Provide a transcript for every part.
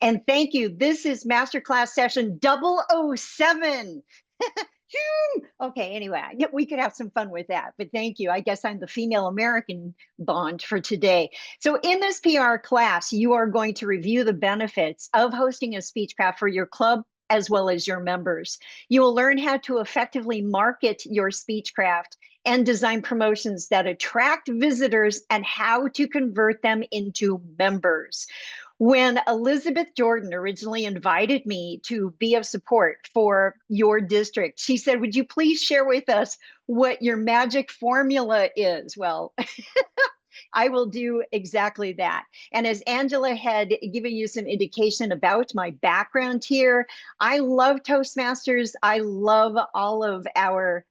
And thank you. This is Masterclass session 007. Okay, anyway, we could have some fun with that, but thank you. I guess I'm the female American bond for today. So in this PR class, you are going to review the benefits of hosting a Speechcraft for your club as well as your members. You will learn how to effectively market your Speechcraft and design promotions that attract visitors and how to convert them into members. When Elizabeth Jordan originally invited me to be of support for your district, she said, would you please share with us what your magic formula is? Well, I will do exactly that. And as Angela had given you some indication about my background here, I love Toastmasters. I love all of our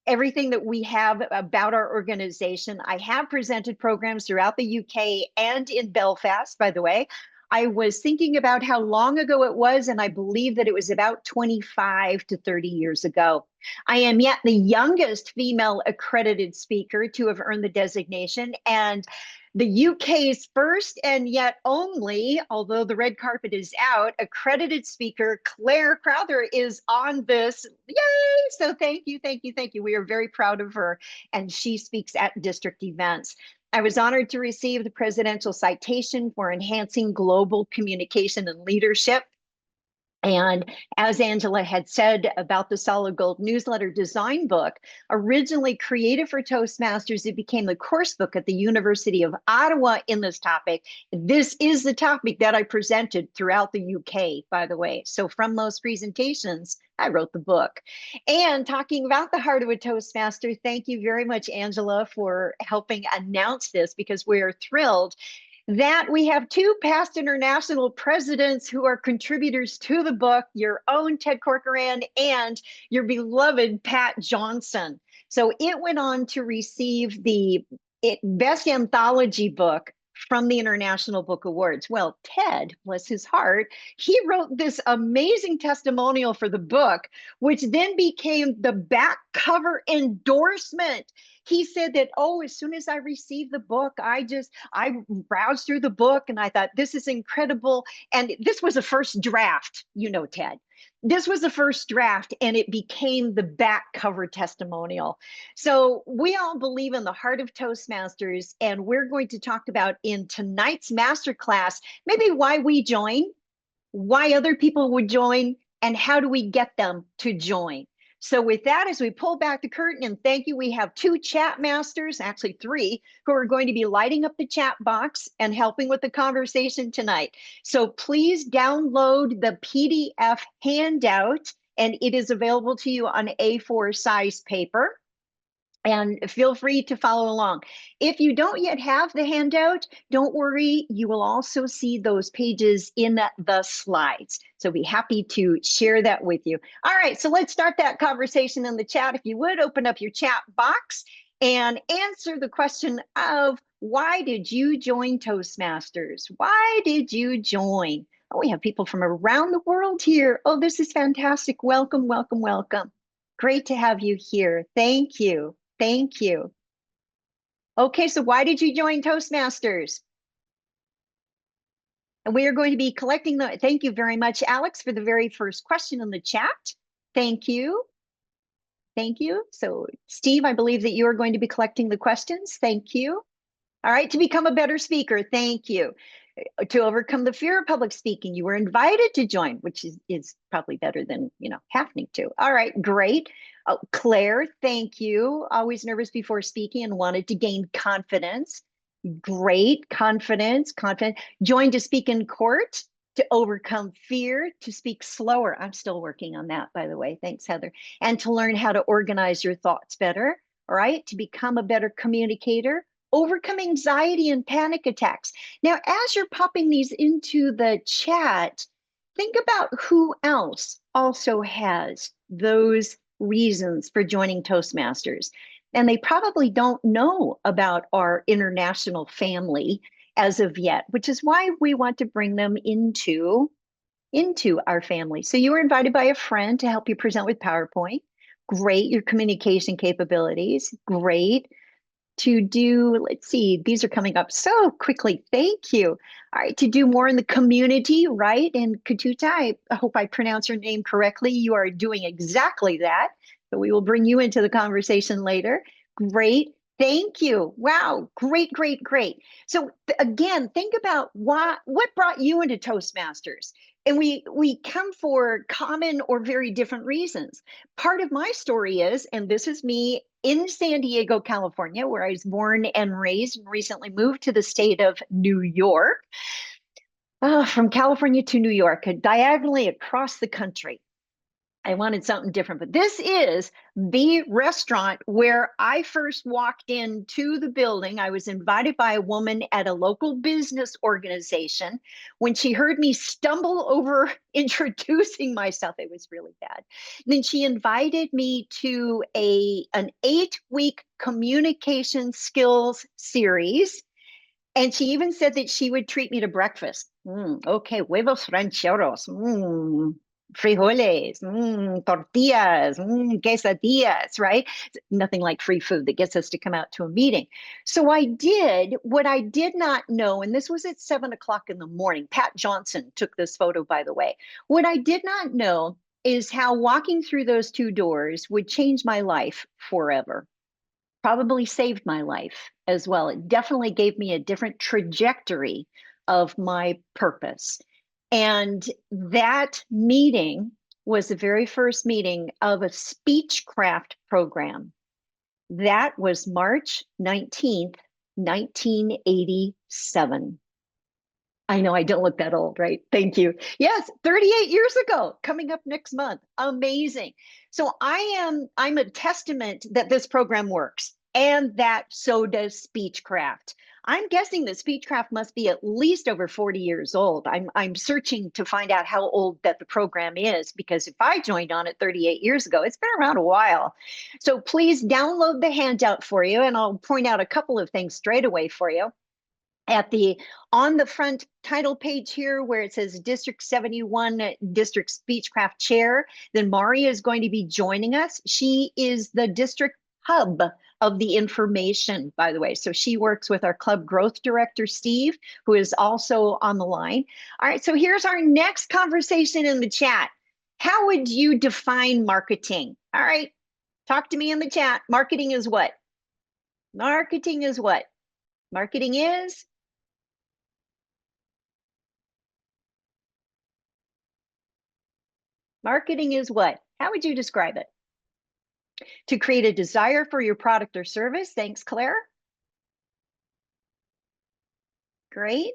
everything that we have about our organization. I have presented programs throughout the UK and in Belfast, by the way. I was thinking about how long ago it was, and I believe that it was about 25 to 30 years ago. I am yet the youngest female accredited speaker to have earned the designation, and the UK's first and yet only, although the red carpet is out, accredited speaker, Claire Crowther, is on this. Yay! So thank you, thank you, thank you. We are very proud of her, and she speaks at district events. I was honored to receive the Presidential Citation for Enhancing Global Communication and Leadership. And as Angela had said about the Solid Gold newsletter design book, originally created for Toastmasters, it became the course book at the University of Ottawa in this topic. This is the topic that I presented throughout the UK, by the way. So from those presentations, I wrote the book. And talking about the heart of a Toastmaster, thank you very much, Angela, for helping announce this, because we're thrilled that we have two past international presidents who are contributors to the book, your own Ted Corcoran and your beloved Pat Johnson. So it went on to receive the Best Anthology Book from the International Book Awards. Well, Ted, bless his heart, he wrote this amazing testimonial for the book, which then became the back cover endorsement. He said that, oh, as soon as I received the book, I browsed through the book and I thought, this is incredible. And this was a first draft, you know, Ted. This was the first draft, and it became the back cover testimonial. So we all believe in the heart of Toastmasters, and we're going to talk about in tonight's masterclass, maybe why we join, why other people would join, and how do we get them to join. So with that, as we pull back the curtain, and thank you, we have two chat masters, actually three, who are going to be lighting up the chat box and helping with the conversation tonight. So please download the PDF handout, and it is available to you on A4 size paper. And feel free to follow along. If you don't yet have the handout, don't worry. You will also see those pages in the slides. So be happy to share that with you. All right, so let's start that conversation in the chat. If you would, open up your chat box and answer the question of, why did you join Toastmasters? Why did you join? Oh, we have people from around the world here. Oh, this is fantastic. Welcome, welcome, welcome. Great to have you here. Thank you. Thank you. Okay, so why did you join Toastmasters? And we are going to be collecting the, thank you very much, Alex, for the very first question in the chat. Thank you. Thank you. So Steve, I believe that you are going to be collecting the questions. Thank you. All right, to become a better speaker. Thank you. To overcome the fear of public speaking, you were invited to join, which is probably better than, you know, having to. All right, great. Oh, Claire, thank you. Always nervous before speaking and wanted to gain confidence. Great, confidence. Joined to speak in court, to overcome fear, to speak slower. I'm still working on that, by the way. Thanks, Heather. And to learn how to organize your thoughts better. All right, to become a better communicator. Overcome anxiety and panic attacks. Now, as you're popping these into the chat, think about who else also has those reasons for joining Toastmasters. And they probably don't know about our international family as of yet, which is why we want to bring them into our family. So you were invited by a friend to help you present with PowerPoint. Great, your communication capabilities, great. to do, let's see, these are coming up so quickly. Thank you. All right, to do more in the community, right? And Katuta, I hope I pronounce your name correctly. You are doing exactly that. So we will bring you into the conversation later. Great. Thank you. Wow. Great, great, great. So again, think about what brought you into Toastmasters. And we come for common or very different reasons. Part of my story is, and this is me in San Diego, California, where I was born and raised and recently moved to the state of New York. From California to New York, diagonally across the country. I wanted something different, but this is the restaurant where I first walked into the building. I was invited by a woman at a local business organization. When she heard me stumble over introducing myself, it was really bad. And then she invited me to an 8-week communication skills series. And she even said that she would treat me to breakfast. Okay, huevos rancheros, frijoles, tortillas, quesadillas, right? Nothing like free food that gets us to come out to a meeting. So I did what I did not know, and this was at 7 o'clock in the morning. Pat Johnson took this photo, by the way. What I did not know is how walking through those 2 doors would change my life forever. Probably saved my life as well. It definitely gave me a different trajectory of my purpose. And that meeting was the very first meeting of a Speechcraft program. That was March 19th, 1987. I know I don't look that old, right? Thank you. Yes, 38 years ago, coming up next month. Amazing. So I'm a testament that this program works and that so does Speechcraft. I'm guessing that Speechcraft must be at least over 40 years old. I'm searching to find out how old that the program is, because if I joined on it 38 years ago, it's been around a while. So please download the handout for you, and I'll point out a couple of things straight away for you. On the front title page here where it says District 71 District Speechcraft Chair, then Mari is going to be joining us. She is the district hub of the information, by the way. So she works with our club growth director, Steve, who is also on the line. All right, so here's our next conversation in the chat. How would you define marketing? All right, talk to me in the chat. Marketing is what? Marketing is what? Marketing is? Marketing is what? How would you describe it? To create a desire for your product or service. Thanks, Claire. Great.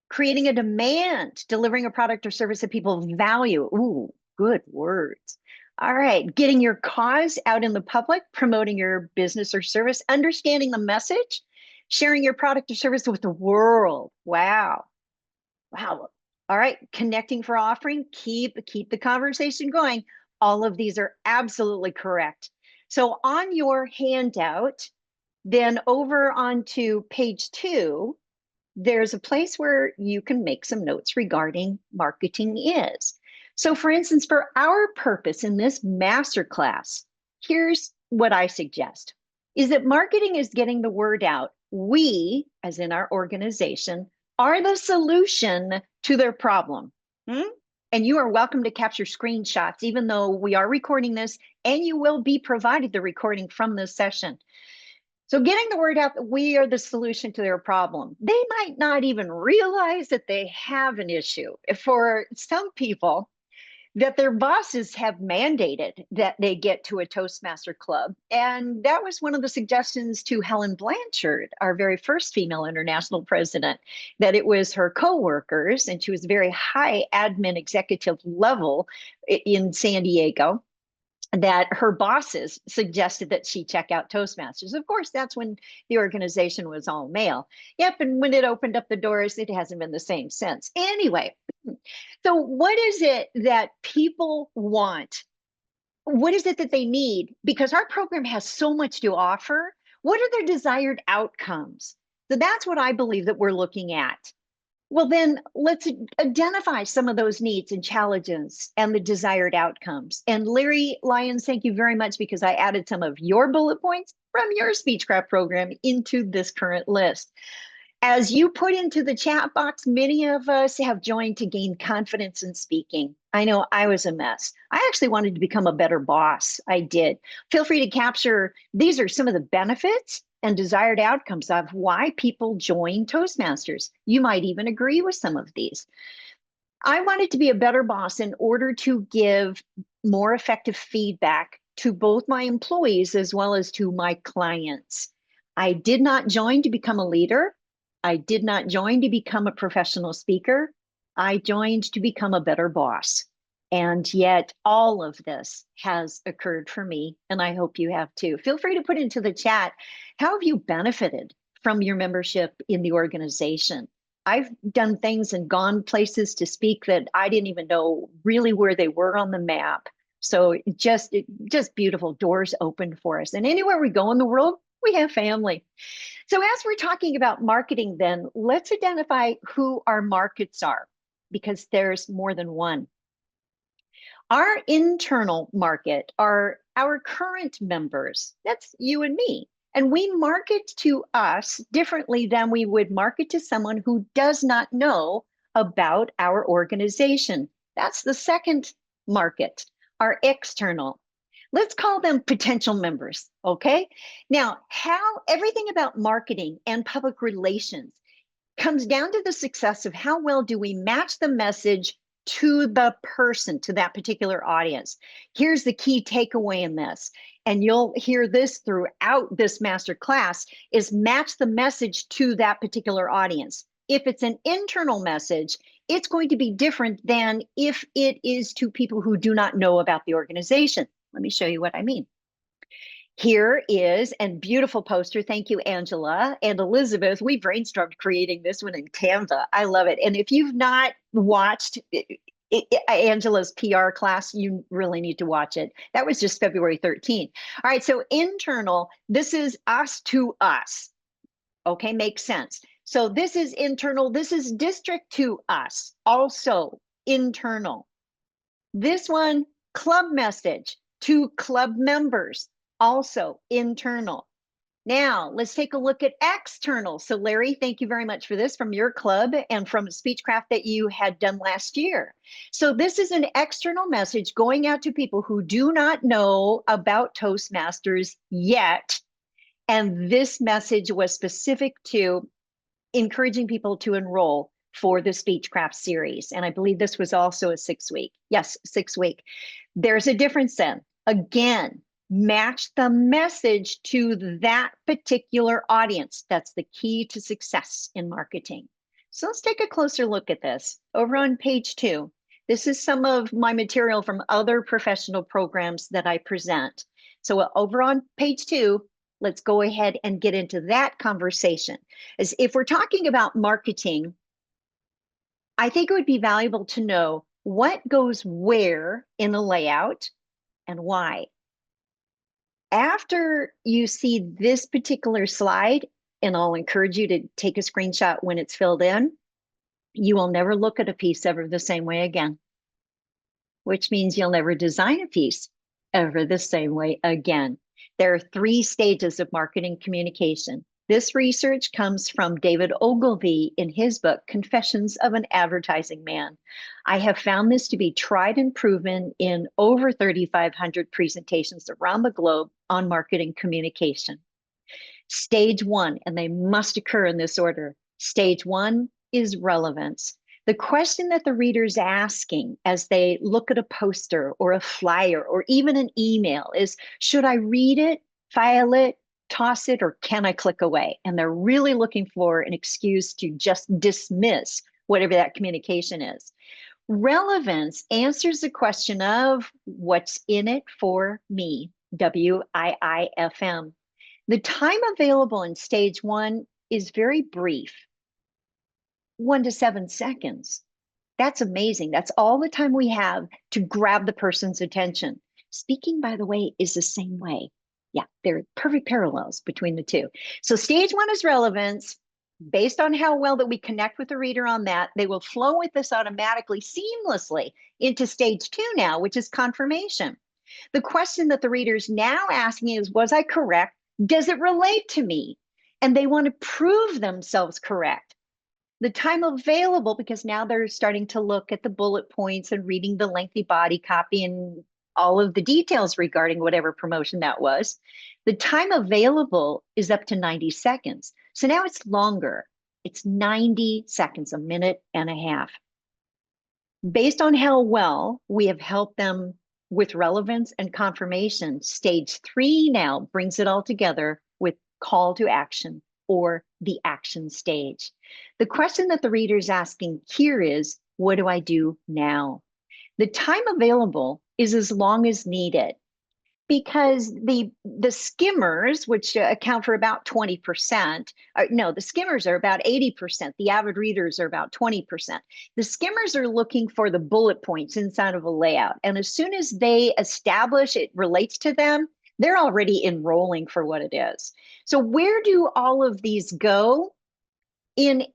Creating a demand, delivering a product or service that people value. Ooh, good words. All right. Getting your cause out in the public, promoting your business or service, understanding the message, sharing your product or service with the world. Wow. Wow. All right. Connecting for offering. Keep the conversation going. All of these are absolutely correct. So on your handout, then over onto page 2, there's a place where you can make some notes regarding marketing is. So for instance, for our purpose in this masterclass, here's what I suggest is that marketing is getting the word out. We, as in our organization, are the solution to their problem. And you are welcome to capture screenshots, even though we are recording this, and you will be provided the recording from this session. So getting the word out that we are the solution to their problem. They might not even realize that they have an issue. For some people, that their bosses have mandated that they get to a Toastmaster club. And that was one of the suggestions to Helen Blanchard, our very first female international president, that it was her coworkers, and she was very high admin executive level in San Diego, that her bosses suggested that she check out Toastmasters. Of course, that's when the organization was all male. Yep, and when it opened up the doors, it hasn't been the same since. Anyway, so what is it that people want? What is it that they need? Because our program has so much to offer. What are their desired outcomes? So that's what I believe that we're looking at. Well, then let's identify some of those needs and challenges and the desired outcomes. And Larry Lyons, thank you very much, because I added some of your bullet points from your Speechcraft program into this current list. As you put into the chat box, many of us have joined to gain confidence in speaking. I know I was a mess. I actually wanted to become a better boss. I did. Feel free to capture. These are some of the benefits and desired outcomes of why people join Toastmasters. You might even agree with some of these. I wanted to be a better boss in order to give more effective feedback to both my employees as well as to my clients. I did not join to become a leader. I did not join to become a professional speaker. I joined to become a better boss. And yet all of this has occurred for me, and I hope you have too. Feel free to put into the chat, how have you benefited from your membership in the organization? I've done things and gone places to speak that I didn't even know really where they were on the map. So just beautiful doors open for us. And anywhere we go in the world, we have family. So as we're talking about marketing, then let's identify who our markets are, because there's more than one. Our internal market are our current members. That's you and me. And we market to us differently than we would market to someone who does not know about our organization. That's the second market, our external. Let's call them potential members, okay? Now, how everything about marketing and public relations comes down to the success of how well do we match the message to the person, to that particular audience. Here's the key takeaway in this, and you'll hear this throughout this master class, is match the message to that particular audience. If it's an internal message, it's going to be different than if it is to people who do not know about the organization. Let me show you what I mean. Here is, and beautiful poster. Thank you, Angela and Elizabeth. We brainstormed creating this one in Canva. I love it. And if you've not watched Angela's PR class, you really need to watch it. That was just February 13th. All right, so internal, this is us to us. Okay, makes sense. So this is internal. This is district to us, also internal. This one, club message to club members, also internal. Now, let's take a look at external. So Larry, thank you very much for this from your club and from Speechcraft that you had done last year. So this is an external message going out to people who do not know about Toastmasters yet. And this message was specific to encouraging people to enroll for the Speechcraft series. And I believe this was also a 6-week. Yes, 6-week. There's a difference then. Again, match the message to that particular audience. That's the key to success in marketing. So let's take a closer look at this. Over on page 2, this is some of my material from other professional programs that I present. So over on page 2, let's go ahead and get into that conversation. As if we're talking about marketing, I think it would be valuable to know what goes where in the layout and why. After you see this particular slide, and I'll encourage you to take a screenshot when it's filled in, you will never look at a piece ever the same way again, which means you'll never design a piece ever the same way again. There are 3 stages of marketing communication. This research comes from David Ogilvy in his book, Confessions of an Advertising Man. I have found this to be tried and proven in over 3,500 presentations around the globe on marketing communication. Stage 1, and they must occur in this order. Stage 1 is relevance. The question that the reader's asking as they look at a poster or a flyer or even an email is, should I read it, file it, toss it, or can I click away? And they're really looking for an excuse to just dismiss whatever that communication is. Relevance answers the question of what's in it for me, WIIFM. The time available in stage 1 is very brief. 1 to 7 seconds. That's amazing. That's all the time we have to grab the person's attention. Speaking, by the way, is the same way. Yeah, there are perfect parallels between the two. So stage 1 is relevance. Based on how well that we connect with the reader on that, they will flow with us automatically, seamlessly into stage 2 now, which is confirmation. The question that the reader's now asking is, was I correct? Does it relate to me? And they want to prove themselves correct. The time available, because now they're starting to look at the bullet points and reading the lengthy body copy and all of the details regarding whatever promotion that was. The time available is up to 90 seconds. So now it's longer. It's 90 seconds, a minute and a half. Based on how well we have helped them with relevance and confirmation, stage 3 now brings it all together with call to action, or the action stage. The question that the reader is asking here is, what do I do now? The time available is as long as needed, because the skimmers, which account for about 20%, no, the skimmers are about 80%. The avid readers are about 20%. The skimmers are looking for the bullet points inside of a layout. And as soon as they establish it relates to them, they're already enrolling for what it is. So where do all of these go? In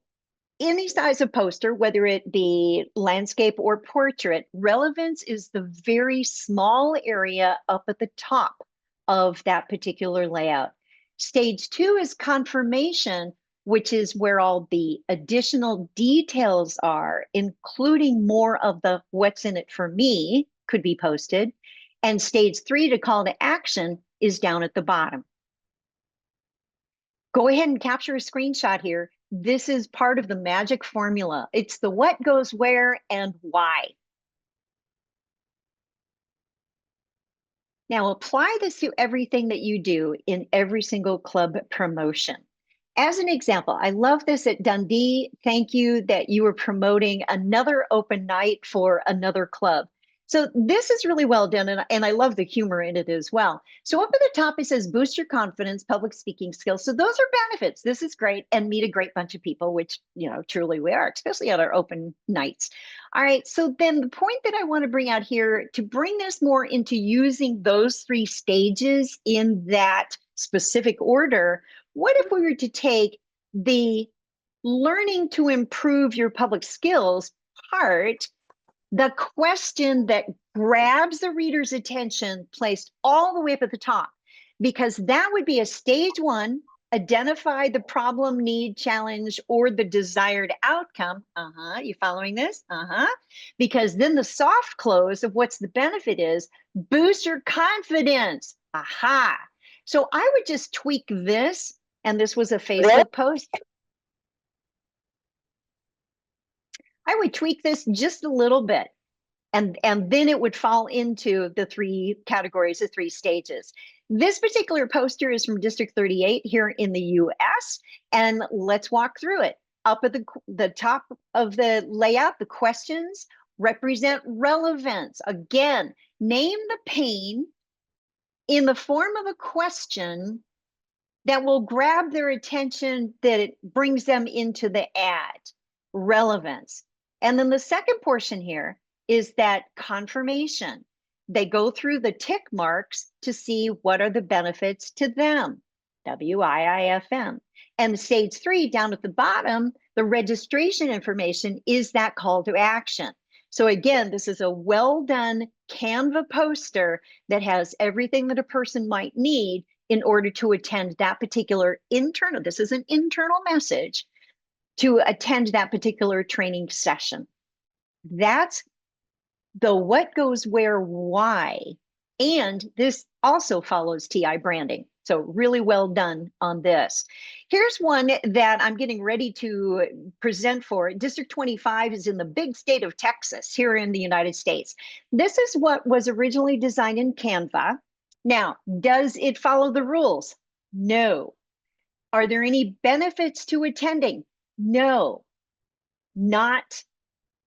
any size of poster, whether it be landscape or portrait, relevance is the very small area up at the top of that particular layout. Stage 2 is confirmation, which is where all the additional details are, including more of the what's in it for me could be posted. And stage 3, to call to action, is down at the bottom. Go ahead and capture a screenshot here. This is part of the magic formula. It's the what goes where and why. Now apply this to everything that you do in every single club promotion. As an example, I love this at Dundee. Thank you that you were promoting another open night for another club. So this is really well done, and I love the humor in it as well. So up at the top, it says boost your confidence, public speaking skills. So those are benefits. This is great, and meet a great bunch of people, which, you know, truly we are, especially at our open nights. All right, so then the point that I want to bring out here, to bring this more into using those 3 stages in that specific order, what if we were to take the learning to improve your public skills part, the question that grabs the reader's attention, placed all the way up at the top, because that would be a stage 1, identify the problem, need, challenge, or the desired outcome. You following this? Because then the soft close of what's the benefit is, boost your confidence. So I would just tweak this, and this was a Facebook post. I would tweak this just a little bit, and then it would fall into the 3 categories, the 3 stages. This particular poster is from District 38 here in the US, and let's walk through it. Up at the top of the layout, the questions represent relevance. Again, name the pain in the form of a question that will grab their attention, that it brings them into the ad. Relevance. And then the second portion here is that confirmation. They go through the tick marks to see what are the benefits to them. WIIFM. And stage 3, down at the bottom, the registration information is that call to action. So again, this is a well done Canva poster that has everything that a person might need in order to attend that particular internal, this is an internal message, to attend that particular training session. That's the what goes where, why. And this also follows TI branding. So really well done on this. Here's one that I'm getting ready to present for. District 25 is in the big state of Texas here in the United States. This is what was originally designed in Canva. Now, does it follow the rules? No. Are there any benefits to attending? No. Not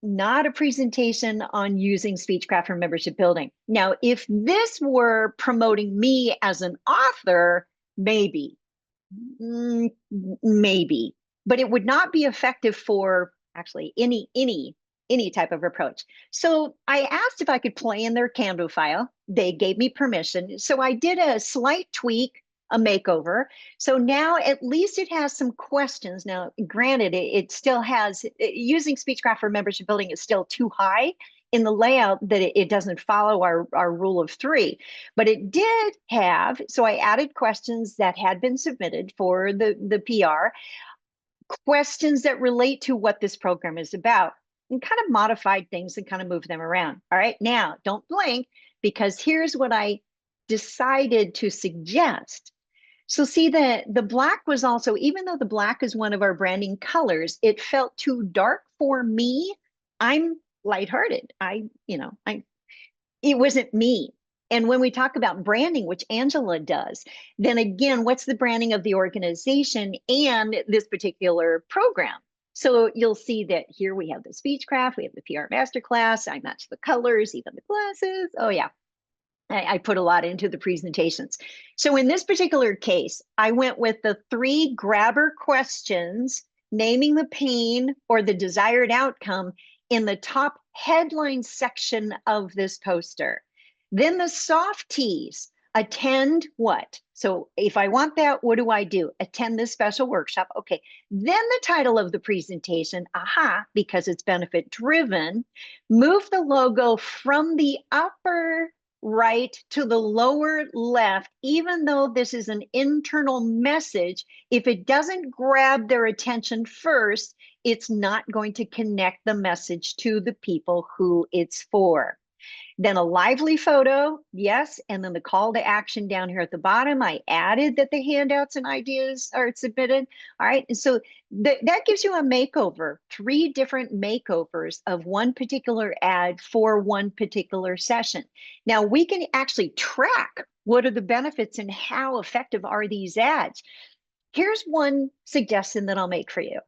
a presentation on using Speechcraft for membership building. Now, if this were promoting me as an author, maybe, but it would not be effective for actually any type of approach. So I asked if I could play in their Canva file. They gave me permission. So I did a slight tweak, a makeover. So now at least it has some questions. Now, granted, it still has, using Speechcraft for membership building is still too high in the layout that it doesn't follow our rule of three, but it did have, so I added questions that had been submitted for the PR, questions that relate to what this program is about, and kind of modified things and kind of moved them around. All right, now don't blink, because here's what I decided to suggest. So see, the black was also, even though the black is one of our branding colors, it felt too dark for me. I'm lighthearted. It wasn't me. And when we talk about branding, which Angela does, then again, what's the branding of the organization and this particular program? So you'll see that here we have the Speechcraft, we have the PR Masterclass, I match the colors, even the glasses. Oh yeah, I put a lot into the presentations. So in this particular case, I went with the 3 grabber questions, naming the pain or the desired outcome in the top headline section of this poster. Then the soft teas, attend what? So if I want that, what do I do? Attend this special workshop. Okay. Then the title of the presentation, aha, because it's benefit driven, move the logo from the upper right to the lower left, even though this is an internal message. If it doesn't grab their attention first, it's not going to connect the message to the people who it's for. Then a lively photo, yes, and then the call to action down here at the bottom. I added that the handouts and ideas are submitted. All right, and so that gives you a makeover, 3 different makeovers of one particular ad for one particular session. Now we can actually track what are the benefits and how effective are these ads. Here's one suggestion that I'll make for you.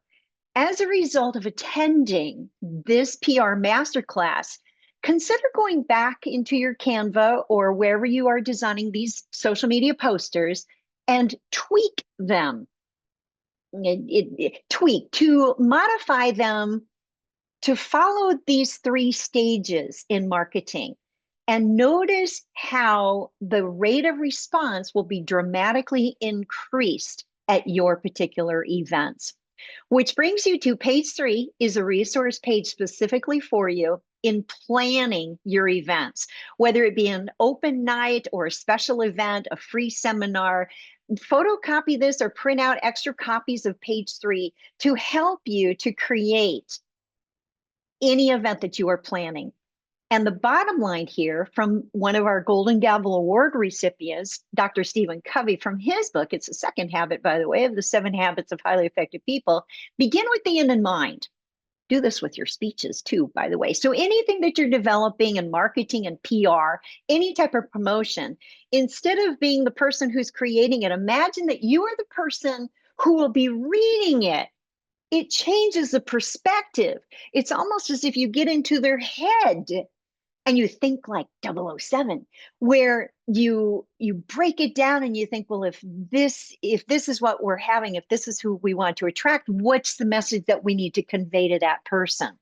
As a result of attending this PR masterclass, consider going back into your Canva or wherever you are designing these social media posters and tweak them. Tweak to modify them to follow these 3 stages in marketing. And notice how the rate of response will be dramatically increased at your particular events. Which brings you to page 3 is a resource page specifically for you in planning your events, whether it be an open night or a special event, a free seminar. Photocopy this or print out extra copies of page 3 to help you to create any event that you are planning. And the bottom line here from one of our Golden Gavel Award recipients, Dr. Stephen Covey, from his book, it's the second habit, by the way, of the 7 habits of highly effective people, begin with the end in mind. Do this with your speeches too, by the way. So anything that you're developing in marketing and PR, any type of promotion, instead of being the person who's creating it, imagine that you are the person who will be reading it. It changes the perspective. It's almost as if you get into their head and you think like 007, where you break it down and you think, well, if this is what we're having, if this is who we want to attract, what's the message that we need to convey to that person?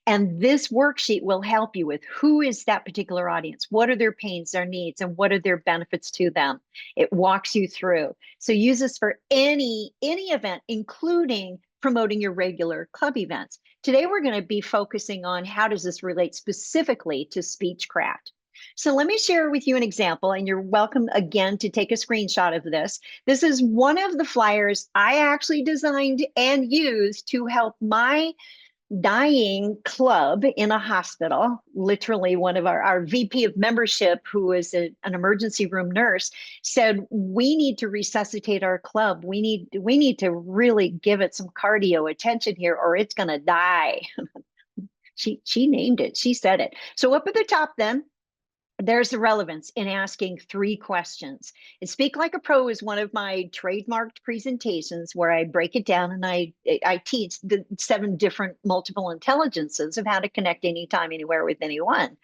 And this worksheet will help you with who is that particular audience, what are their pains, their needs, and what are their benefits to them. It walks you through. So use this for any event, including promoting your regular club events. Today, we're going to be focusing on how does this relate specifically to Speechcraft. So let me share with you an example, and you're welcome again to take a screenshot of this. This is one of the flyers I actually designed and used to help my dying club in a hospital. Literally, one of our VP of membership, who is an emergency room nurse, said, we need to resuscitate our club. We need to really give it some cardio attention here, or it's going to die. She named it. She said it. So up at the top then, there's the relevance in asking 3 questions. And Speak Like a Pro is one of my trademarked presentations where I break it down and I teach the 7 different multiple intelligences of how to connect anytime, anywhere with anyone.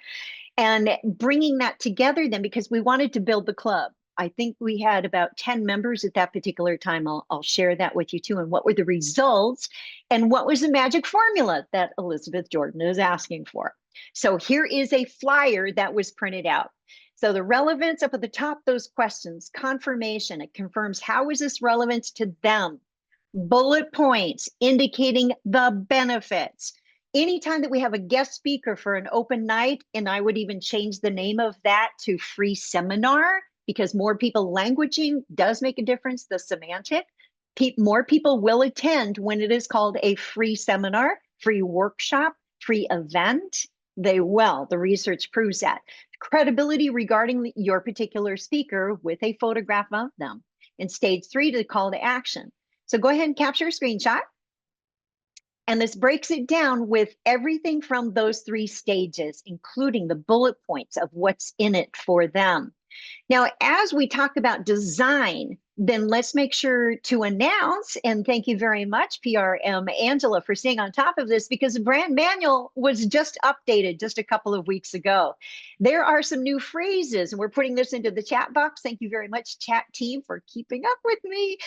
And bringing that together then, because we wanted to build the club. I think we had about 10 members at that particular time. I'll share that with you too. And what were the results and what was the magic formula that Elizabeth Jordan is asking for? So here is a flyer that was printed out. So the relevance up at the top, those questions, confirmation, it confirms how is this relevant to them? Bullet points indicating the benefits. Anytime that we have a guest speaker for an open night, and I would even change the name of that to free seminar, because more people languaging does make a difference, the semantic. More people will attend when it is called a free seminar, free workshop, free event. They will. The research proves that. Credibility regarding your particular speaker with a photograph of them. And stage 3, the call to action. So go ahead and capture a screenshot. And this breaks it down with everything from those 3 stages, including the bullet points of what's in it for them. Now, as we talk about design, then let's make sure to announce, and thank you very much, PRM Angela, for staying on top of this, because the brand manual was just updated just a couple of weeks ago. There are some new phrases, and we're putting this into the chat box. Thank you very much, chat team, for keeping up with me.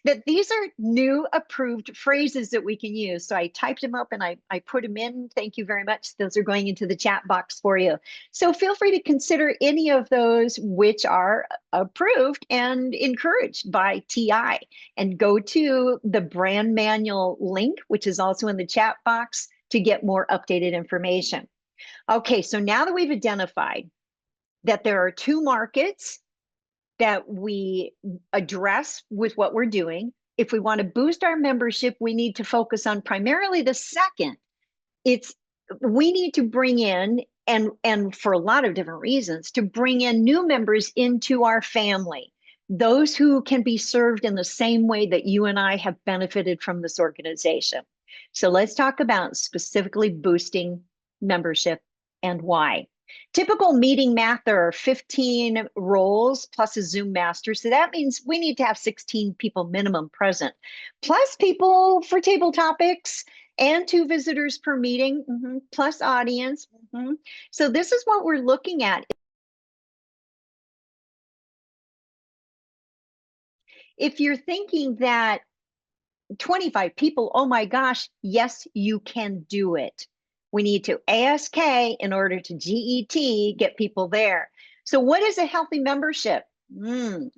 That these are new approved phrases that we can use. So I typed them up and I put them in. Thank you very much. Those are going into the chat box for you. So feel free to consider any of those which are approved and encouraged by TI, and go to the brand manual link, which is also in the chat box, to get more updated information. Okay, so now that we've identified that there are 2 markets that we address with what we're doing, if we want to boost our membership, we need to focus on primarily the second. We need to bring in, and for a lot of different reasons, to bring in new members into our family, those who can be served in the same way that you and I have benefited from this organization. So let's talk about specifically boosting membership and why. Typical meeting math, there are 15 roles plus a Zoom master. So that means we need to have 16 people minimum present, plus people for table topics, and 2 visitors per meeting, plus audience. So this is what we're looking at. If you're thinking that 25 people, oh my gosh, yes, you can do it. We need to ASK in order to GET, get people there. So what is a healthy membership?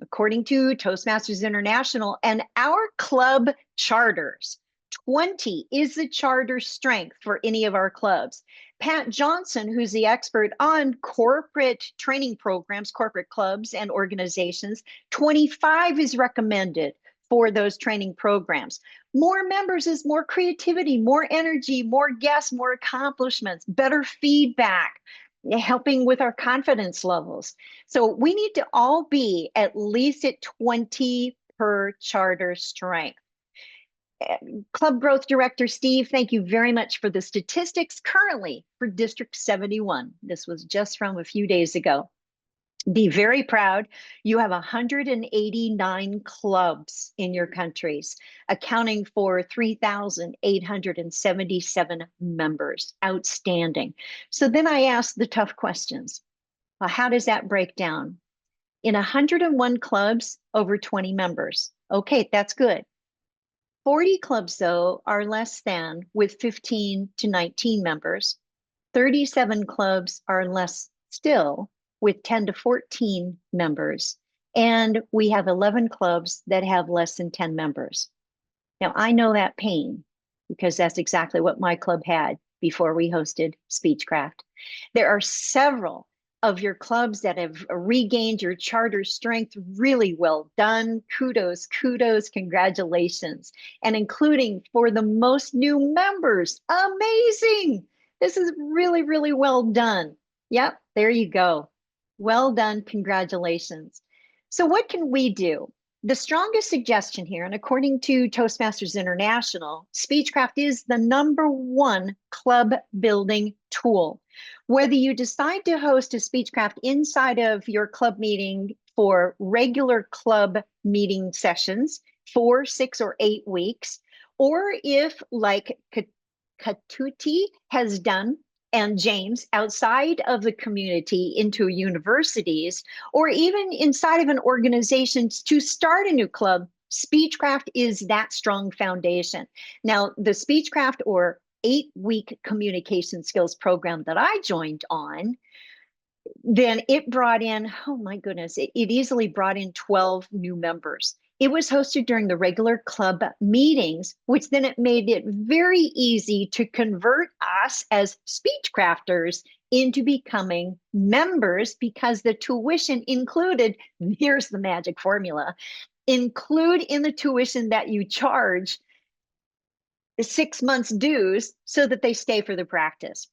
According to Toastmasters International and our club charters, 20 is the charter strength for any of our clubs. Pat Johnson, who's the expert on corporate training programs, corporate clubs and organizations, 25 is recommended for those training programs. More members is more creativity, more energy, more guests, more accomplishments, better feedback, helping with our confidence levels. So we need to all be at least at 20 per charter strength. Club Growth Director Steve, thank you very much for the statistics currently for District 71. This was just from a few days ago. Be very proud. You have 189 clubs in your countries, accounting for 3,877 members. Outstanding. So then I asked the tough questions. Well, how does that break down? In 101 clubs, over 20 members. Okay, that's good. 40 clubs, though, are less than, with 15 to 19 members. 37 clubs are less still, with 10 to 14 members. And we have 11 clubs that have less than 10 members. Now, I know that pain, because that's exactly what my club had before we hosted Speechcraft. There are several of your clubs that have regained your charter strength. Really well done. Kudos, kudos, congratulations. And including for the most new members. Amazing. This is really, really well done. Yep, there you go. Well done, congratulations. So what can we do? The strongest suggestion here, and according to Toastmasters International, Speechcraft is the #1 club building tool. Whether you decide to host a Speechcraft inside of your club meeting for regular club meeting sessions, 4, 6, or 8 weeks, or if, like Katuti has done, and James, outside of the community into universities, or even inside of an organization to start a new club, Speechcraft is that strong foundation. Now, the Speechcraft or 8-week communication skills program that I joined on, then it brought in, oh my goodness, it easily brought in 12 new members. It was hosted during the regular club meetings, which then it made it very easy to convert us as Speechcrafters into becoming members because the tuition included, here's the magic formula, include in the tuition that you charge 6 months dues so that they stay for the practice.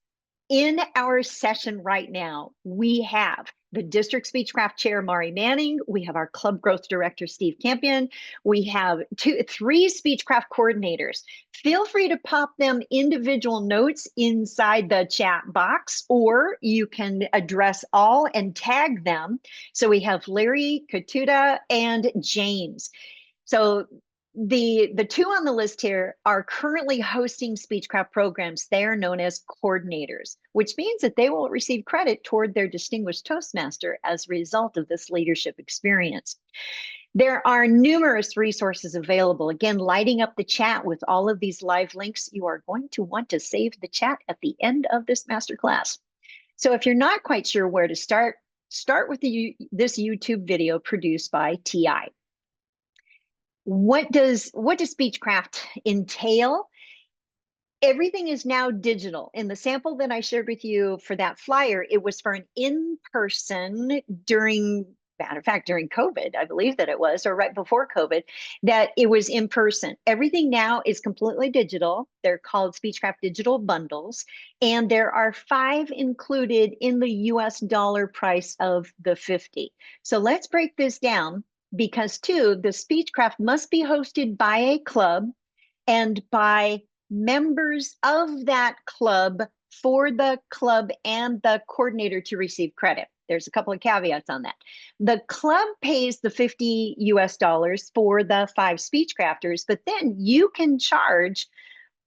In our session right now, we have the district Speechcraft chair, Mari Manning. We have our club growth director, Steve Campion. We have three Speechcraft coordinators. Feel free to pop them individual notes inside the chat box, or you can address all and tag them. So we have Larry, Katuta, and James. So the two on the list here are currently hosting Speechcraft programs. They are known as coordinators, which means that they will receive credit toward their distinguished Toastmaster as a result of this leadership experience. There are numerous resources available. Again, lighting up the chat with all of these live links. You are going to want to save the chat at the end of this masterclass. So if you're not quite sure where to start with this YouTube video produced by TI. What does Speechcraft entail? Everything is now digital. In the sample that I shared with you for that flyer, it was for an in-person during COVID, I believe that it was, or right before COVID, that it was in person. Everything now is completely digital. They're called Speechcraft digital bundles, and there are 5 included in the US dollar price of the 50. So let's break this down. Because too, the Speechcraft must be hosted by a club and by members of that club for the club and the coordinator to receive credit. There's a couple of caveats on that. The club pays the 50 US dollars for the 5 Speechcrafters, but then you can charge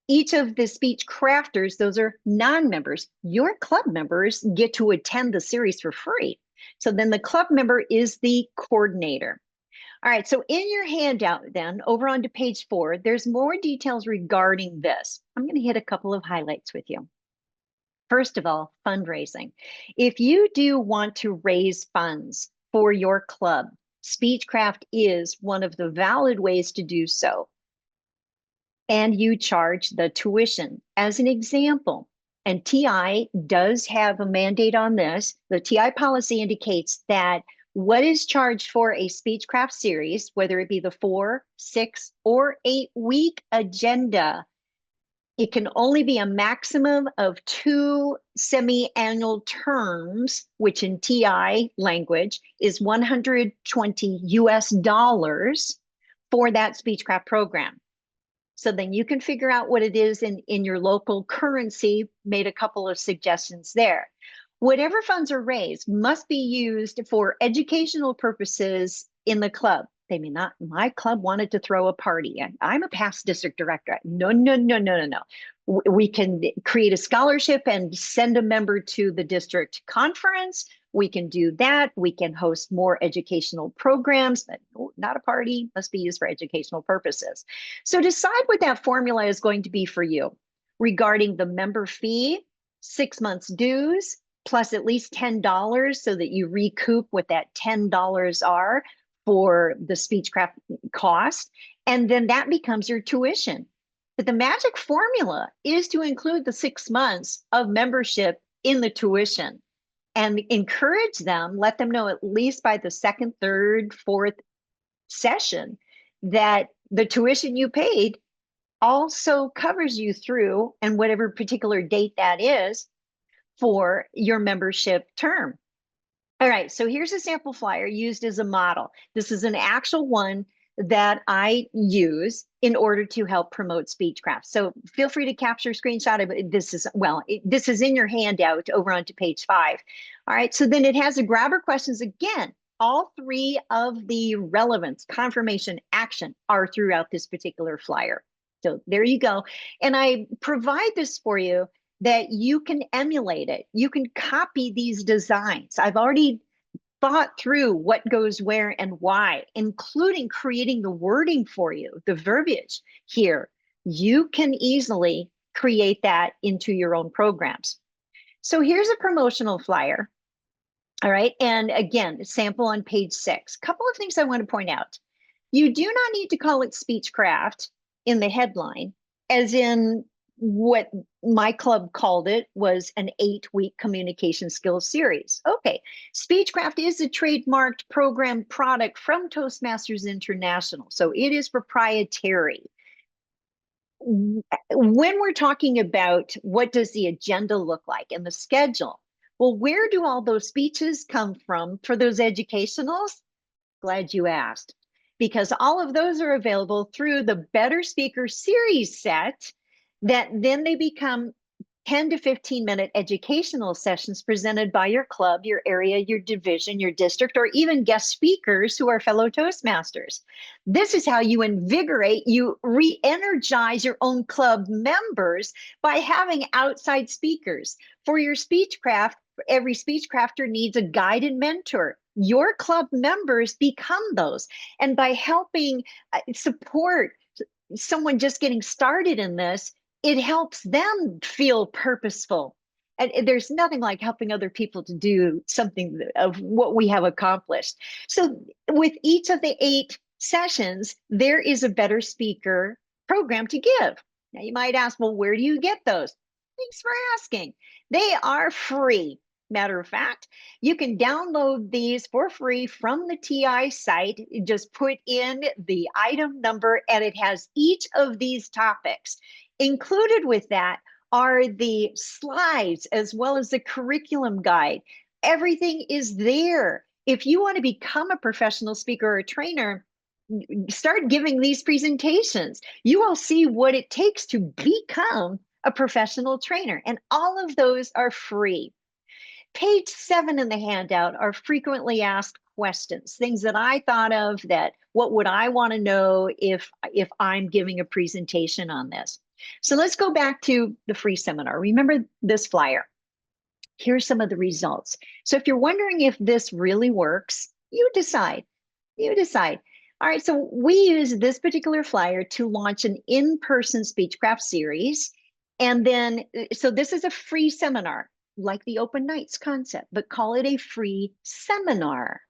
each of the Speechcrafters, those are non-members. Your club members get to attend the series for free. So then the club member is the coordinator. All right, so in your handout then, over onto page 4, there's more details regarding this. I'm going to hit a couple of highlights with you. First of all, fundraising. If you do want to raise funds for your club, Speechcraft is one of the valid ways to do so. And you charge the tuition. As an example, and TI does have a mandate on this, the TI policy indicates that what is charged for a Speechcraft series, whether it be the 4, 6, or 8-week agenda, it can only be a maximum of 2 semi-annual terms, which in TI language is 120 US dollars for that Speechcraft program. So then you can figure out what it is in your local currency, made a couple of suggestions there. Whatever funds are raised must be used for educational purposes in the club. They may not, my club wanted to throw a party. I'm a past district director. No. We can create a scholarship and send a member to the district conference. We can do that. We can host more educational programs, but not a party, must be used for educational purposes. So decide what that formula is going to be for you regarding the member fee, 6 months dues, plus at least $10 so that you recoup what that $10 are for the Speechcraft cost. And then that becomes your tuition. But the magic formula is to include the 6 months of membership in the tuition and encourage them, let them know at least by the 2nd, 3rd, 4th session that the tuition you paid also covers you through, and whatever particular date that is, for your membership term. All right, so here's a sample flyer used as a model. This is an actual one that I use in order to help promote Speechcraft. So feel free to capture a screenshot of it. This is in your handout over onto page 5. All right, so then it has the grabber questions again. All 3 of the relevance, confirmation, action are throughout this particular flyer. So there you go. And I provide this for you that you can emulate it. You can copy these designs. I've already thought through what goes where and why, including creating the wording for you, the verbiage here. You can easily create that into your own programs. So here's a promotional flyer. All right, and again, sample on page 6. Couple of things I want to point out. You do not need to call it Speechcraft in the headline, as in what my club called it was an 8-week communication skills series. Okay, Speechcraft is a trademarked program product from Toastmasters International, so it is proprietary. When we're talking about what does the agenda look like and the schedule, well, where do all those speeches come from for those educationals? Glad you asked, because all of those are available through the Better Speaker series set that then they become 10 to 15-minute educational sessions presented by your club, your area, your division, your district, or even guest speakers who are fellow Toastmasters. This is how you invigorate, you re-energize your own club members by having outside speakers. For your Speechcraft, every Speechcrafter needs a guide and mentor. Your club members become those. And by helping support someone just getting started in this, it helps them feel purposeful. And there's nothing like helping other people to do something of what we have accomplished. So with each of the 8 sessions, there is a Better Speaker program to give. Now you might ask, well, where do you get those? Thanks for asking. They are free. Matter of fact, you can download these for free from the TI site. Just put in the item number and it has each of these topics. Included with that are the slides as well as the curriculum guide. Everything is there. If you want to become a professional speaker or a trainer, start giving these presentations. You will see what it takes to become a professional trainer, and all of those are free. Page 7 in the handout are frequently asked questions, things that I thought of that what would I want to know if I'm giving a presentation on this. So let's go back to the free seminar. Remember this flyer. Here's some of the results. So if you're wondering if this really works, you decide. You decide. All right, so we use this particular flyer to launch an in-person Speechcraft series. And then, so this is a free seminar, like the open nights concept, but call it a free seminar.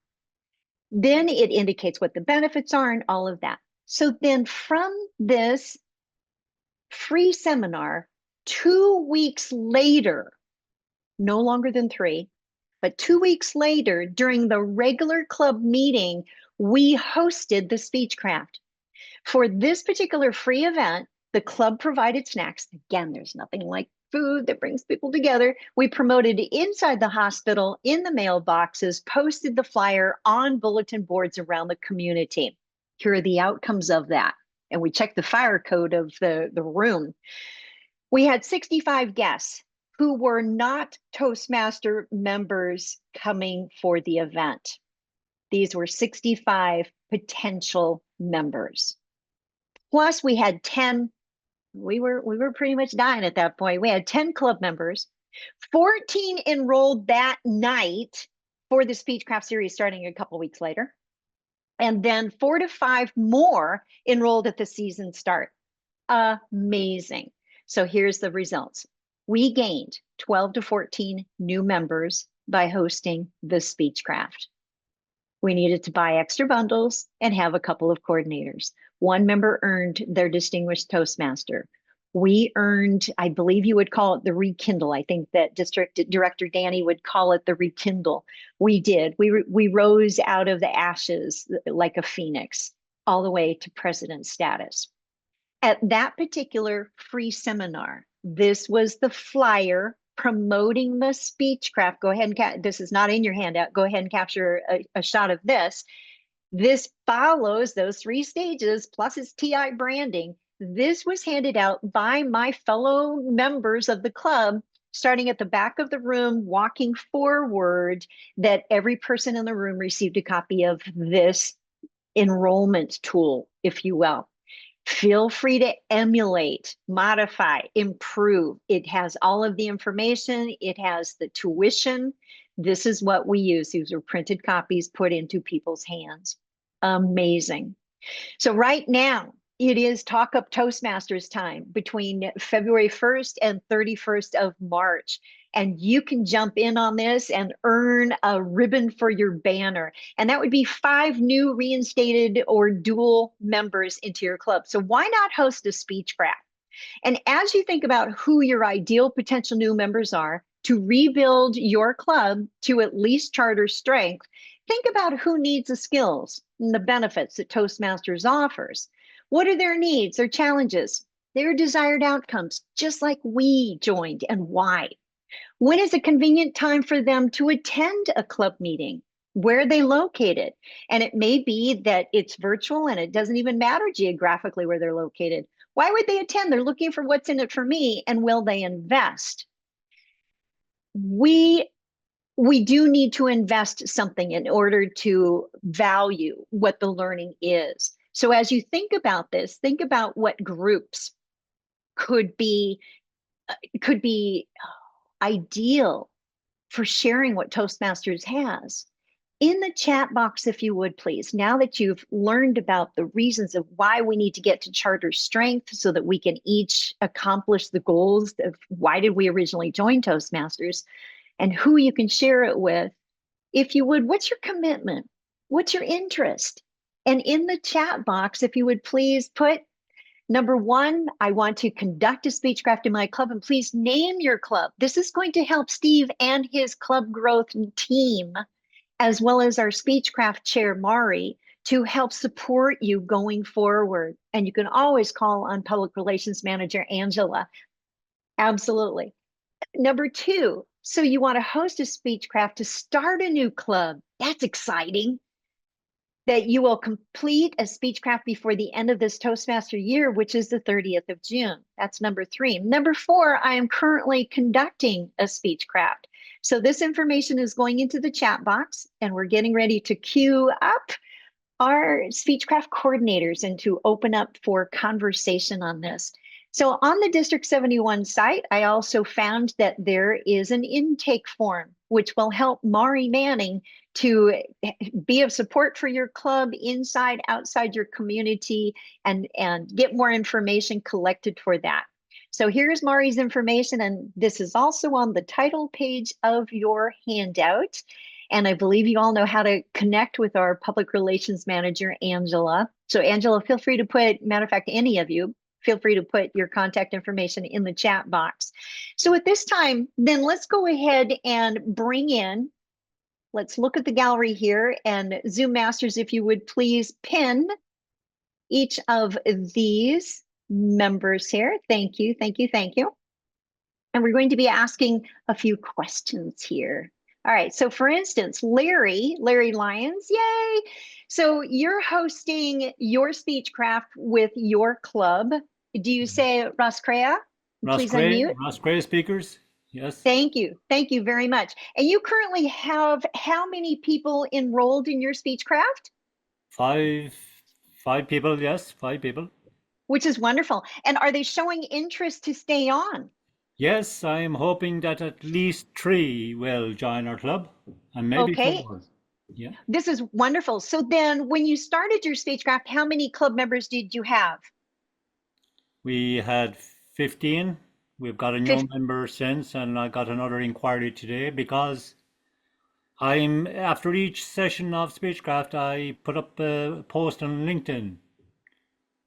Then it indicates what the benefits are and all of that. So then from this free seminar, 2 weeks later, no longer than 3, but 2 weeks later, during the regular club meeting, we hosted the Speechcraft. For this particular free event, the club provided snacks. Again, there's nothing like food that brings people together. We promoted inside the hospital, in the mailboxes, posted the flyer on bulletin boards around the community. Here are the outcomes of that. And we checked the fire code of the room. We had 65 guests who were not Toastmaster members coming for the event. These were 65 potential members. Plus, we had 10, we were pretty much dying at that point. We had 10 club members, 14 enrolled that night for the Speechcraft series starting a couple weeks later, and then 4 to 5 more enrolled at the season start. Amazing. So here's the results. We gained 12 to 14 new members by hosting the Speechcraft. We needed to buy extra bundles and have a couple of coordinators. One member earned their Distinguished Toastmaster. We earned, I believe you would call it the Rekindle. I think that District Director Danny would call it the Rekindle. We did. We rose out of the ashes like a phoenix, all the way to president status. At that particular free seminar, this was the flyer promoting the Speechcraft. Go ahead and this is not in your handout. Go ahead and capture a shot of this. This follows those 3 stages plus its TI branding. This was handed out by my fellow members of the club, starting at the back of the room, walking forward, that every person in the room received a copy of this enrollment tool, if you will. Feel free to emulate, modify, improve. It has all of the information. It has the tuition. This is what we use. These are printed copies put into people's hands. Amazing. So right now, it is Talk Up Toastmasters time between February 1st and 31st of March. and you can jump in on this and earn a ribbon for your banner. And that would be 5 new reinstated or dual members into your club. So why not host a Speechcraft? And as you think about who your ideal potential new members are to rebuild your club to at least charter strength, think about who needs the skills and the benefits that Toastmasters offers. What are their needs, their challenges, their desired outcomes, just like we joined, and why? When is a convenient time for them to attend a club meeting? Where are they located? And it may be that it's virtual and it doesn't even matter geographically where they're located. Why would they attend? They're looking for what's in it for me, and will they invest? We do need to invest something in order to value what the learning is. So as you think about this, think about what groups could be ideal for sharing what Toastmasters has. In the chat box, if you would please, now that you've learned about the reasons of why we need to get to charter strength so that we can each accomplish the goals of why did we originally join Toastmasters and who you can share it with, if you would, what's your commitment? What's your interest? And in the chat box, if you would please put number 1, I want to conduct a Speechcraft in my club, and please name your club. This is going to help Steve and his club growth team, as well as our Speechcraft chair, Mari, to help support you going forward. And you can always call on Public Relations Manager, Angela. Absolutely. Number 2, so you want to host a Speechcraft to start a new club. That's exciting. That you will complete a Speechcraft before the end of this Toastmaster year, which is the 30th of June. That's number 3. Number 4, I am currently conducting a Speechcraft. So this information is going into the chat box, and we're getting ready to queue up our Speechcraft coordinators and to open up for conversation on this. So on the District 71 site, I also found that there is an intake form, which will help Mari Manning to be of support for your club inside, outside your community, and get more information collected for that. So here's Mari's information, and this is also on the title page of your handout. And I believe you all know how to connect with our Public Relations Manager, Angela. So Angela, feel free to put, matter of fact, any of you, feel free to put your contact information in the chat box. So at this time, then let's go ahead and bring in, let's look at the gallery here, and Zoom Masters, if you would please pin each of these members here. Thank you, thank you, thank you. And we're going to be asking a few questions here. All right, so for instance, Larry Lyons, yay! So you're hosting your Speechcraft with your club. Do you say Ross Crea? Please unmute. Ross Crea speakers, yes. Thank you very much. And you currently have how many people enrolled in your Speechcraft? Five people, yes, 5 people. Which is wonderful. And are they showing interest to stay on? Yes, I'm hoping that at least 3 will join our club, and maybe 4. Yeah. This is wonderful. So then when you started your Speechcraft, how many club members did you have? We had 15. We've got a new member since, and I got another inquiry today because after each session of Speechcraft, I put up a post on LinkedIn,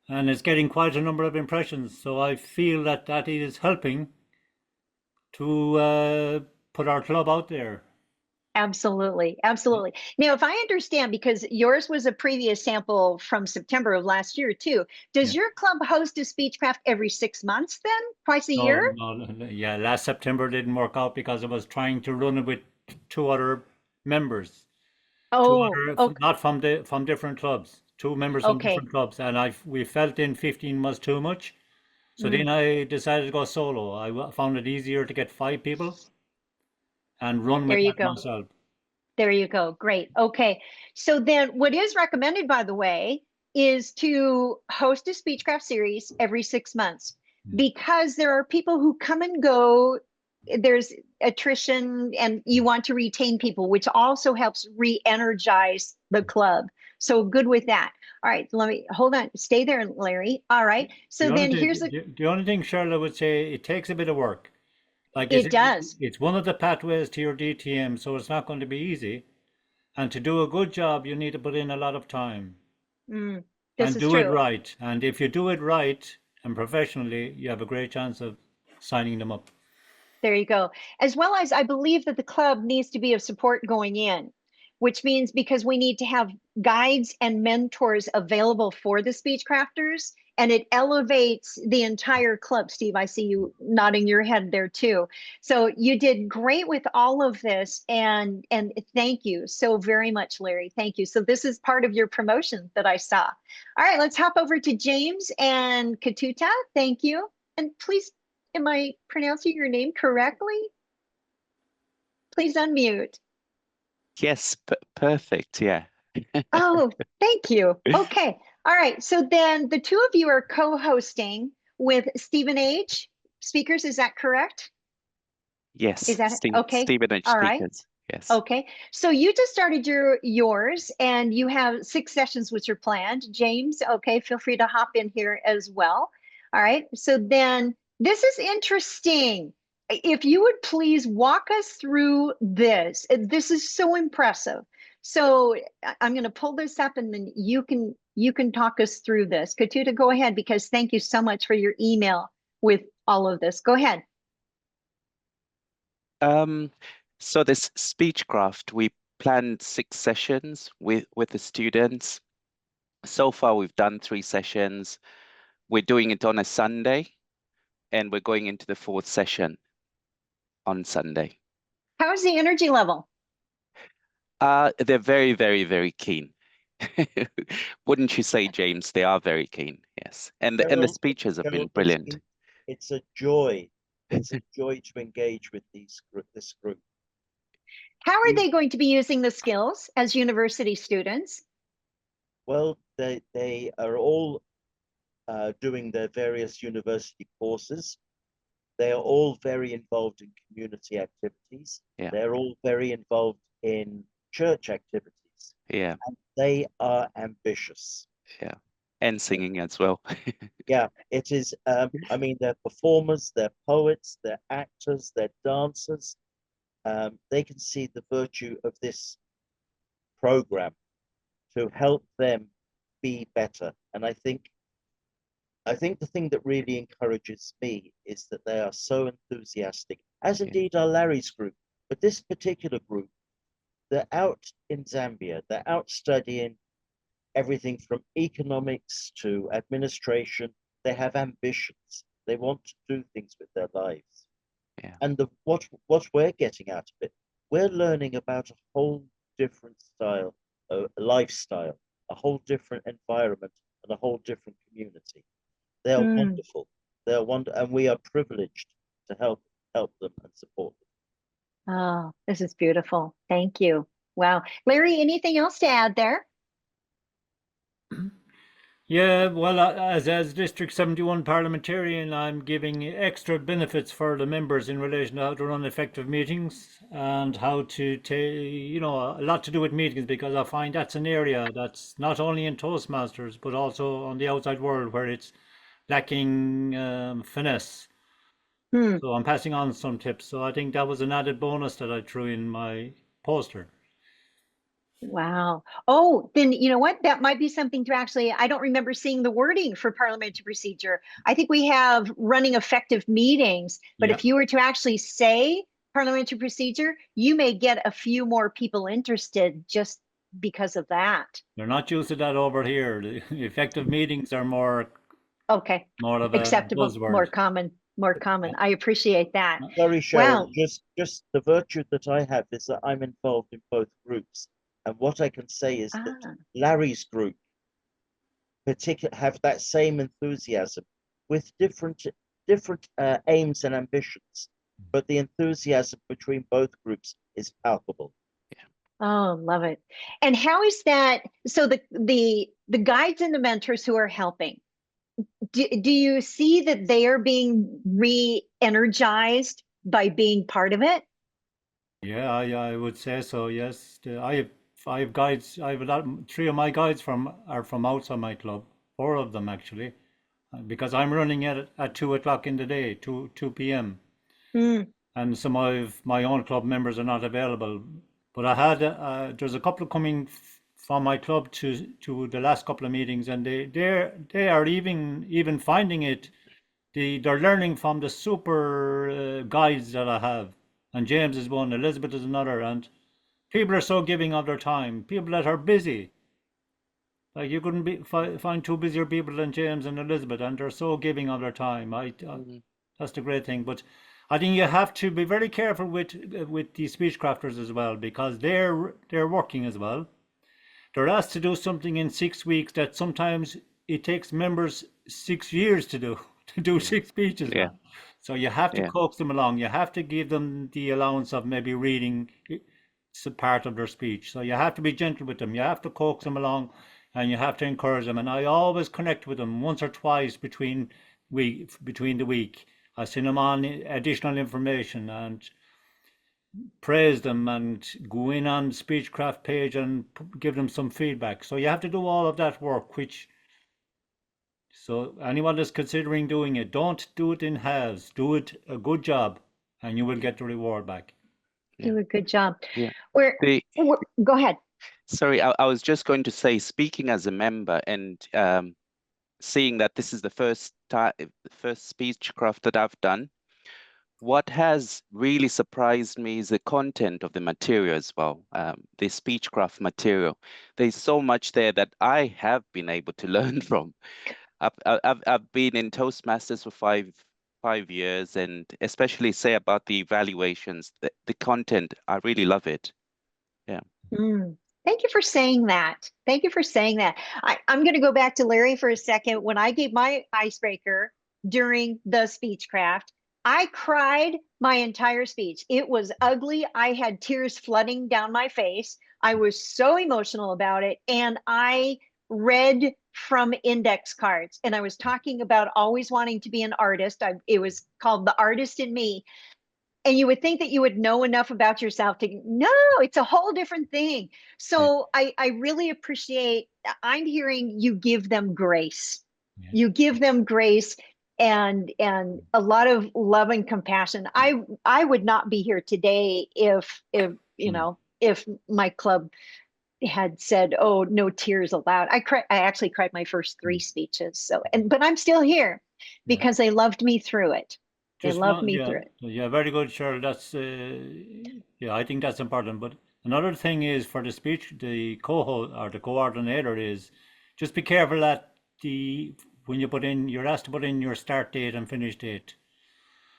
and it's getting quite a number of impressions. So I feel that that is helping to put our club out there. Absolutely. Now, if I understand, because yours was a previous sample from September of last year too, does your club host a Speechcraft every 6 months then? Twice a year? No, yeah, last September didn't work out because I was trying to run it with 2 other members. Okay. Not from different clubs, 2 members from different clubs, and we felt in 15 was too much. So then I decided to go solo. I found it easier to get 5 people and run with that myself. There you go. Great. Okay. So then what is recommended, by the way, is to host a Speechcraft series every 6 months, because there are people who come and go. There's attrition, and you want to retain people, which also helps re-energize the club. So good with that. All right, let me hold on. Stay there, Larry. All right. So then here's the only thing Charlotte would say, it takes a bit of work. Like It does. it's one of the pathways to your DTM, so it's not going to be easy. And to do a good job, you need to put in a lot of time Mm, this and is do it true. right. And if you do it right and professionally, you have a great chance of signing them up. There you go. As well as I believe that the club needs to be of support going in, which means because we need to have guides and mentors available for the speech crafters, and it elevates the entire club. Steve, I see you nodding your head there too. So you did great with all of this, and thank you so very much, Larry. Thank you. So this is part of your promotion that I saw. All right, let's hop over to James and Katuta. Thank you. And please, am I pronouncing your name correctly? Please unmute. Yes, perfect. Yeah. Oh, thank you. Okay. All right. So then the two of you are co-hosting with Stephen H. Speakers. Is that correct? Is Yes, that okay? Stephen H. All right. Speakers. Yes. Okay. So you just started yours and you have 6 sessions which are planned. James, okay, feel free to hop in here as well. All right. So then this is interesting. If you would please walk us through this. This is so impressive. So I'm going to pull this up and then you can talk us through this. Katuta, go ahead because thank you so much for your email with all of this. Go ahead. So this Speechcraft, we planned 6 sessions with the students. So far, we've done 3 sessions. We're doing it on a Sunday, and we're going into the 4th session on Sunday. How's the energy level? They're very, very, very keen. Wouldn't you say, James? They are very keen, yes. And the speeches have been brilliant. It's a joy. It's a joy to engage with this group. How are they going to be using the skills as university students? Well, they are all doing their various university courses. They are all very involved in community activities. Yeah. They're all very involved in church activities. Yeah. And they are ambitious. Yeah. And singing as well. Yeah, it is. I mean, they're performers, they're poets, they're actors, they're dancers. They can see the virtue of this program to help them be better. And I think the thing that really encourages me is that they are so enthusiastic, as indeed are Larry's group. But this particular group, they're out in Zambia, they're out studying everything from economics to administration. They have ambitions. They want to do things with their lives. Yeah. And what we're getting out of it, we're learning about a whole different style, lifestyle, a whole different environment, and a whole different community. They are wonderful. They are and we are privileged to help them and support them. Oh, this is beautiful. Thank you. Wow. Larry, anything else to add there? Yeah, well, as District 71 parliamentarian, I'm giving extra benefits for the members in relation to how to run effective meetings and how to take, a lot to do with meetings because I find that's an area that's not only in Toastmasters but also on the outside world where it's lacking finesse. So I'm passing on some tips. So I think that was an added bonus that I threw in my poster. Wow. Oh, then you know what? That might be something to actually, I don't remember seeing the wording for parliamentary procedure. I think we have running effective meetings, but Yeah. if you were to actually say parliamentary procedure, you may get a few more people interested just because of that. They're not used to that over here. The effective meetings are more Okay. of a Acceptable, more buzzword. common. I appreciate that. Sorry, Cheryl, Wow. just the virtue that I have is that I'm involved in both groups. And what I can say is that Larry's group have that same enthusiasm with different aims and ambitions, but the enthusiasm between both groups is palpable. Oh, love it. And how is that? So the guides and the mentors who are helping, do you see that they are being re-energized by being part of it? Yeah, I would say so. Yes, I have 5 guides. I have a lot. 3 of my guides are from outside my club. 4 of them actually, because I'm running at 2 o'clock in the day, 2 p.m. and some of my own club members are not available. But I had there's a couple coming from my club to the last couple of meetings, and they are even finding it. They're learning from the super guides that I have, and James is one, Elizabeth is another, and people are so giving of their time. People that are busy, like you couldn't find two busier people than James and Elizabeth, and they're so giving of their time. Mhm. That's the great thing. But I think you have to be very careful with the speech crafters as well, because they're working as well. They're asked to do something in 6 weeks that sometimes it takes members 6 years to do to do 6 speeches Yeah, now. So you have to yeah, coax them along. You have to give them the allowance of maybe reading a part of their speech. So you have to be gentle with them. You have to coax them along, and you have to encourage them. And I always connect with them once or twice between the week. I send them on additional information and praise them and go in on Speechcraft page and give them some feedback. So you have to do all of that work, so anyone that's considering doing it, don't do it in halves. Do it a good job and you will get the reward back. yeah, Do a good job. yeah. We're, The go ahead. Sorry, I was just going to say, speaking as a member and seeing that this is the first Speechcraft that I've done, what has really surprised me is the content of the material as well, the Speechcraft material. There's so much there that I have been able to learn from. I've been in Toastmasters for five years, and especially say about the evaluations, the content, I really love it. Yeah. Mm. Thank you for saying that. Thank you for saying that. I'm going to go back to Larry for a second. When I gave my icebreaker during the Speechcraft, I cried my entire speech. It was ugly. I had tears flooding down my face. I was so emotional about it. And I read from index cards. And I was talking about always wanting to be an artist. It was called The Artist in Me. And you would think that you would know enough about yourself to no, it's a whole different thing. So I really appreciate, I'm hearing you give them grace. Yeah. You give them grace and a lot of love and compassion. I would not be here today if you know, if my club had said, oh, no tears allowed. I actually cried my first 3 speeches. So but I'm still here Yeah. because they loved me through it. They Just loved one, me yeah, through it. yeah, very good, Cheryl. That's yeah, I think that's important. But another thing is for the speech, the co-host or the coordinator is just be careful that when you put in, you're asked to put in your start date and finish date.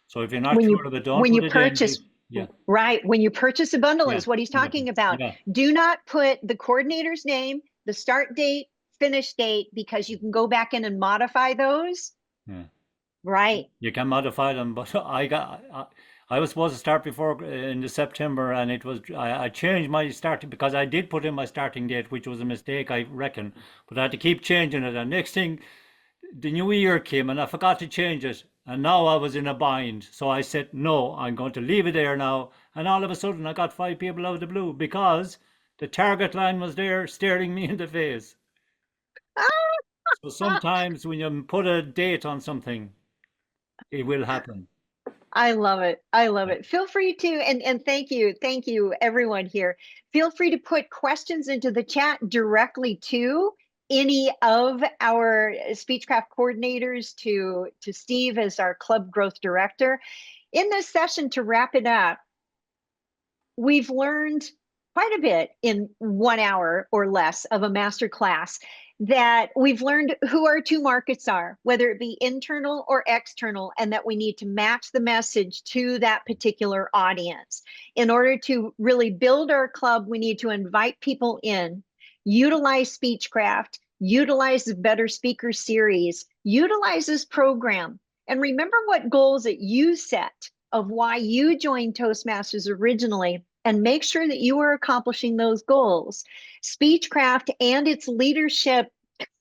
So if you're not when sure you of it, don't when you put it in. purchase Yeah, right when you purchase a bundle yeah, is what he's yeah, talking about. yeah, Do not put the coordinator's name, the start date, finish date, because you can go back in and modify those. yeah. Right. You can modify them, but I was supposed to start before in the September, and I changed my starting because I did put in my starting date, which was a mistake, I reckon. But I had to keep changing it, and next thing, the new year came, and I forgot to change it, and now I was in a bind. So I said, no, I'm going to leave it there now. And all of a sudden, I got 5 people out of the blue because the target line was there staring me in the face. So sometimes when you put a date on something, it will happen. I love it. I love Yeah. it. Feel free to, and thank you, everyone here. Feel free to put questions into the chat directly to any of our Speechcraft coordinators, to Steve as our club growth director. In this session, to wrap it up, we've learned quite a bit in 1 hour or less of a master class. That we've learned who our 2 markets are, whether it be internal or external, and that we need to match the message to that particular audience. In order to really build our club, we need to invite people in, utilize Speechcraft, utilize the Better Speaker series, utilize this program, and remember what goals that you set of why you joined Toastmasters originally, and make sure that you are accomplishing those goals. Speechcraft and its leadership,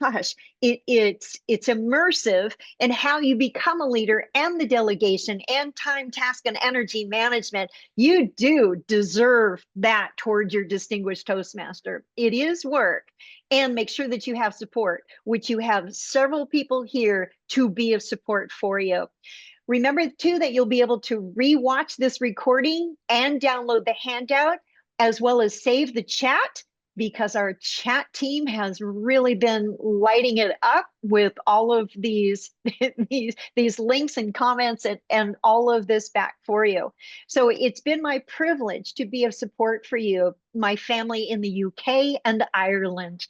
gosh, it's immersive in how you become a leader, and the delegation and time, task, and energy management. You do deserve that toward your distinguished Toastmaster. It is work. And make sure that you have support, which you have several people here to be of support for you. Remember too that you'll be able to re-watch this recording and download the handout, as well as save the chat, because our chat team has really been lighting it up with all of these these links and comments and all of this back for you. So it's been my privilege to be of support for you, my family in the UK and Ireland.